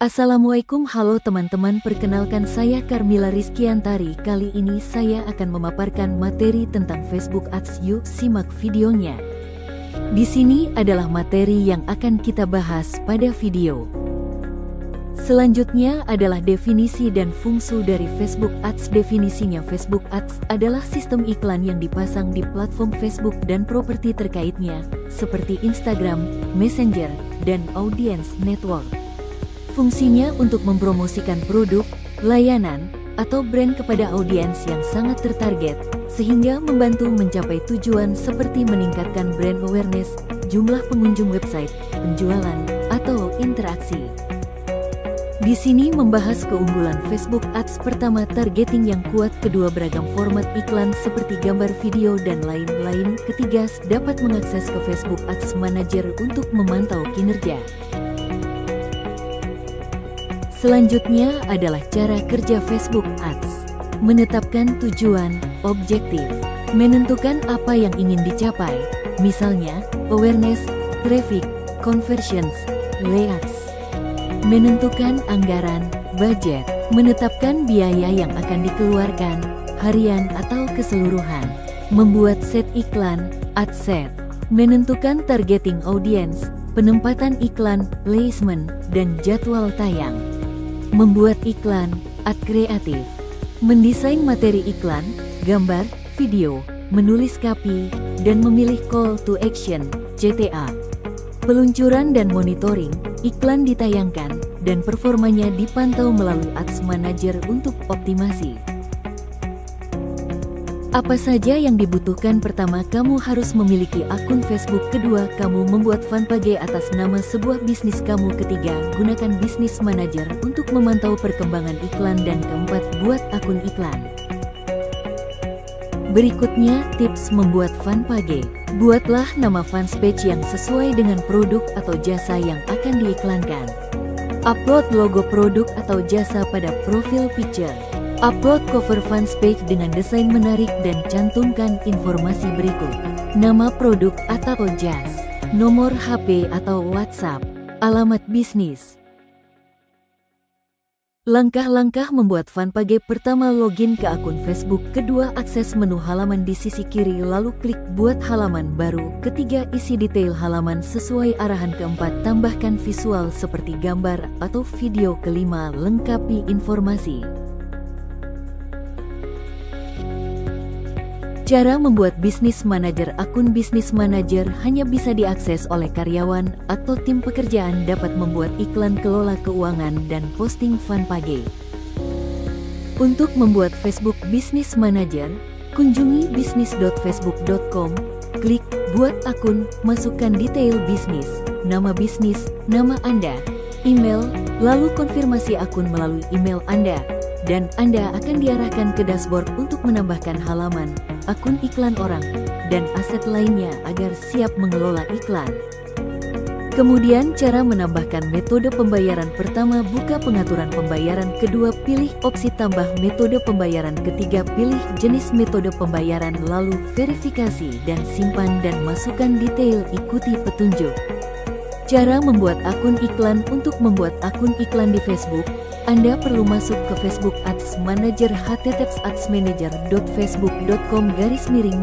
Assalamualaikum, halo teman-teman, perkenalkan saya Carmila Rizkiantari. Kali ini saya akan memaparkan materi tentang Facebook Ads, yuk simak videonya. Di sini adalah materi yang akan kita bahas pada video. Selanjutnya adalah definisi dan fungsi dari Facebook Ads. Definisinya, Facebook Ads adalah sistem iklan yang dipasang di platform Facebook dan properti terkaitnya, seperti Instagram, Messenger, dan Audience Network. Fungsinya untuk mempromosikan produk, layanan, atau brand kepada audiens yang sangat tertarget, sehingga membantu mencapai tujuan seperti meningkatkan brand awareness, jumlah pengunjung website, penjualan, atau interaksi. Di sini membahas keunggulan Facebook Ads. Pertama, targeting yang kuat. Kedua, beragam format iklan seperti gambar, video, dan lain-lain. Ketiga, dapat mengakses ke Facebook Ads Manager untuk memantau kinerja. Selanjutnya adalah cara kerja Facebook Ads. Menetapkan tujuan, objektif, menentukan apa yang ingin dicapai, misalnya awareness, traffic, conversions, layouts. Menentukan anggaran, budget, menetapkan biaya yang akan dikeluarkan, harian atau keseluruhan. Membuat set iklan, ad set. Menentukan targeting audience, penempatan iklan, placement, dan jadwal tayang. Membuat iklan, ad kreatif. Mendesain materi iklan, gambar, video, menulis copy, dan memilih call to action, CTA. Peluncuran dan monitoring, iklan ditayangkan, dan performanya dipantau melalui Ads Manager untuk optimasi. Apa saja yang dibutuhkan? Pertama, kamu harus memiliki akun Facebook. Kedua, kamu membuat fanpage atas nama sebuah bisnis kamu. Ketiga, gunakan Business Manager untuk memantau perkembangan iklan. Dan keempat, buat akun iklan. Berikutnya, tips membuat fanpage. Buatlah nama fanpage yang sesuai dengan produk atau jasa yang akan diiklankan. Upload logo produk atau jasa pada profil picture. Upload cover fanpage dengan desain menarik dan cantumkan informasi berikut: nama produk atau jas, nomor HP atau WhatsApp, alamat bisnis. Langkah-langkah membuat fanpage. Pertama, login ke akun Facebook. Kedua, akses menu halaman di sisi kiri lalu klik buat halaman baru. Ketiga, isi detail halaman sesuai arahan. Keempat, tambahkan visual seperti gambar atau video. Kelima, lengkapi informasi. Cara membuat Business Manager. Akun Business Manager hanya bisa diakses oleh karyawan atau tim pekerjaan. Dapat membuat iklan, kelola keuangan, dan posting fanpage. Untuk membuat Facebook Business Manager, kunjungi business.facebook.com, klik buat akun, masukkan detail bisnis, nama Anda, email, lalu konfirmasi akun melalui email Anda, dan Anda akan diarahkan ke dashboard untuk menambahkan halaman, akun iklan orang, dan aset lainnya agar siap mengelola iklan. Kemudian, cara menambahkan metode pembayaran. Pertama, buka pengaturan pembayaran. Kedua, pilih opsi tambah metode pembayaran. Ketiga, pilih jenis metode pembayaran, lalu verifikasi dan simpan dan masukkan detail. Ikuti petunjuk. Cara membuat akun iklan. Untuk membuat akun iklan di Facebook, Anda perlu masuk ke Facebook Ads Manager, https://adsmanager.facebook.com/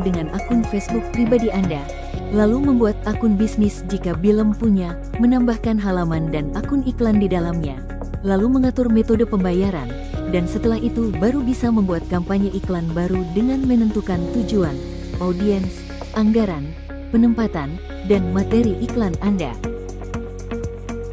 dengan akun Facebook pribadi Anda, lalu membuat akun bisnis jika belum punya, menambahkan halaman dan akun iklan di dalamnya, lalu mengatur metode pembayaran, dan setelah itu baru bisa membuat kampanye iklan baru dengan menentukan tujuan, audiens, anggaran, penempatan, dan materi iklan Anda.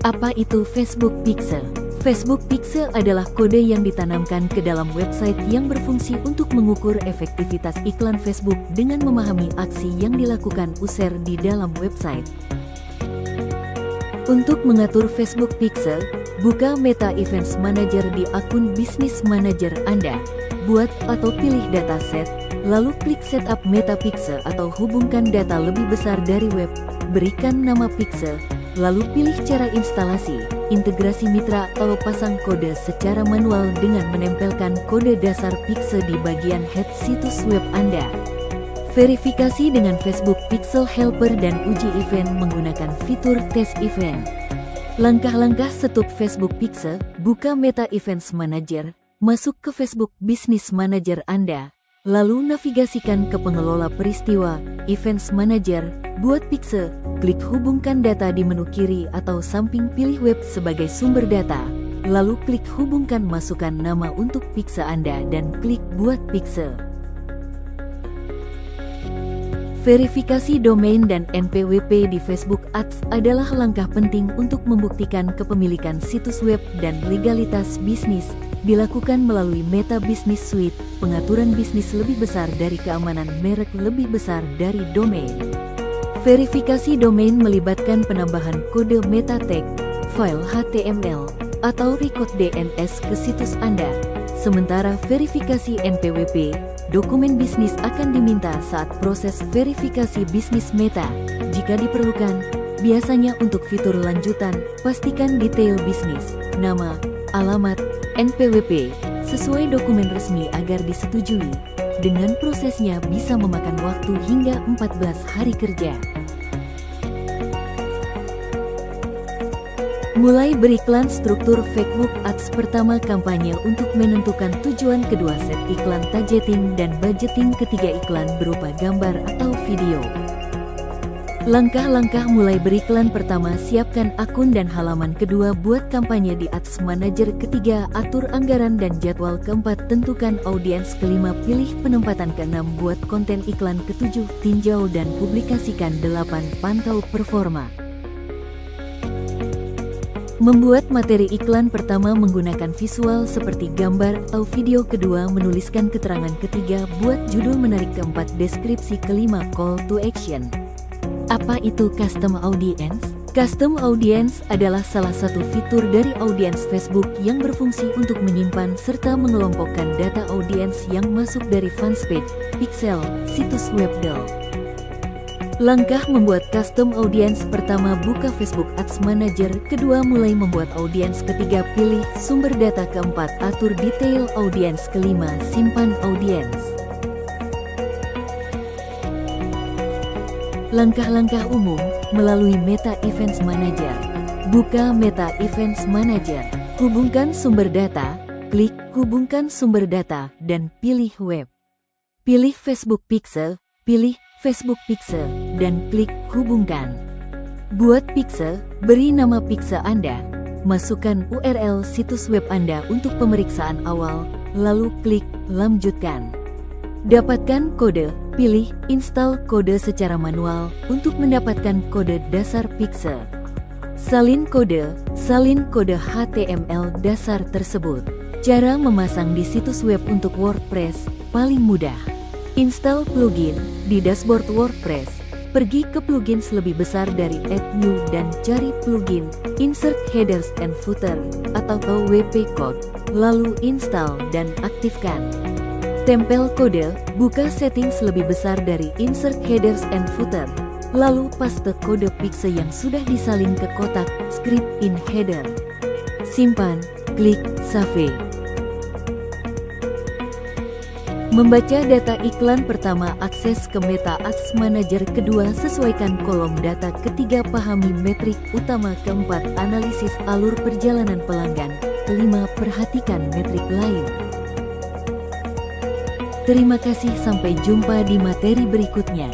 Apa itu Facebook Pixel? Facebook Pixel adalah kode yang ditanamkan ke dalam website yang berfungsi untuk mengukur efektivitas iklan Facebook dengan memahami aksi yang dilakukan user di dalam website. Untuk mengatur Facebook Pixel, buka Meta Events Manager di akun Business Manager Anda. Buat atau pilih dataset, lalu klik Setup Meta Pixel atau hubungkan data lebih besar dari web. Berikan nama Pixel, lalu pilih cara instalasi, integrasi mitra atau pasang kode secara manual dengan menempelkan kode dasar Pixel di bagian head situs web Anda. Verifikasi dengan Facebook Pixel Helper dan uji event menggunakan fitur test event. Langkah-langkah setup Facebook Pixel, buka Meta Events Manager, masuk ke Facebook Business Manager Anda, lalu navigasikan ke pengelola peristiwa, Events Manager, buat Pixel, klik hubungkan data di menu kiri atau samping pilih web sebagai sumber data, lalu klik hubungkan masukkan nama untuk Pixel Anda dan klik buat Pixel. Verifikasi domain dan NPWP di Facebook Ads adalah langkah penting untuk membuktikan kepemilikan situs web dan legalitas bisnis, dilakukan melalui Meta Business Suite, pengaturan bisnis lebih besar dari keamanan merek lebih besar dari domain. Verifikasi domain melibatkan penambahan kode meta tag, file HTML, atau record DNS ke situs Anda. Sementara verifikasi NPWP, dokumen bisnis akan diminta saat proses verifikasi bisnis Meta. Jika diperlukan, biasanya untuk fitur lanjutan, pastikan detail bisnis, nama, alamat, NPWP, sesuai dokumen resmi agar disetujui. Dengan prosesnya bisa memakan waktu hingga 14 hari kerja. Mulai beriklan struktur Facebook Ads pertama kampanye untuk menentukan tujuan kedua set iklan targeting dan budgeting ketiga iklan berupa gambar atau video. Langkah-langkah mulai beriklan pertama siapkan akun dan halaman kedua buat kampanye di Ads Manager ketiga atur anggaran dan jadwal keempat tentukan audiens kelima pilih penempatan keenam buat konten iklan ketujuh tinjau dan publikasikan 8 pantau performa. Membuat materi iklan pertama menggunakan visual seperti gambar atau video kedua menuliskan keterangan ketiga buat judul menarik keempat deskripsi kelima call to action. Apa itu Custom Audience? Custom Audience adalah salah satu fitur dari audiens Facebook yang berfungsi untuk menyimpan serta mengelompokkan data audiens yang masuk dari fanspage, pixel, situs web del. Langkah membuat custom audience pertama buka Facebook Ads Manager, kedua mulai membuat audiens ketiga pilih sumber data keempat atur detail audiens kelima simpan audiens. Langkah-langkah umum melalui Meta Events Manager. Buka Meta Events Manager, hubungkan sumber data, klik hubungkan sumber data dan pilih web. Pilih Facebook Pixel, pilih Facebook Pixel, dan klik hubungkan. Buat Pixel, beri nama Pixel Anda, masukkan URL situs web Anda untuk pemeriksaan awal, lalu klik lanjutkan. Dapatkan kode, pilih install kode secara manual untuk mendapatkan kode dasar Pixel. Salin kode HTML dasar tersebut. Cara memasang di situs web untuk WordPress, paling mudah. Install plugin di dashboard WordPress. Pergi ke plugins lebih besar dari Add New dan cari plugin, insert headers and footer atau WP code, lalu install dan aktifkan. Tempel kode, buka settings lebih besar dari insert headers and footer, lalu paste kode Pixel yang sudah disalin ke kotak script in header. Simpan, klik save. Membaca data iklan pertama, akses ke Meta Ads Manager kedua, sesuaikan kolom data ketiga, pahami metrik utama keempat, analisis alur perjalanan pelanggan kelima, perhatikan metrik lain. Terima kasih, sampai jumpa di materi berikutnya.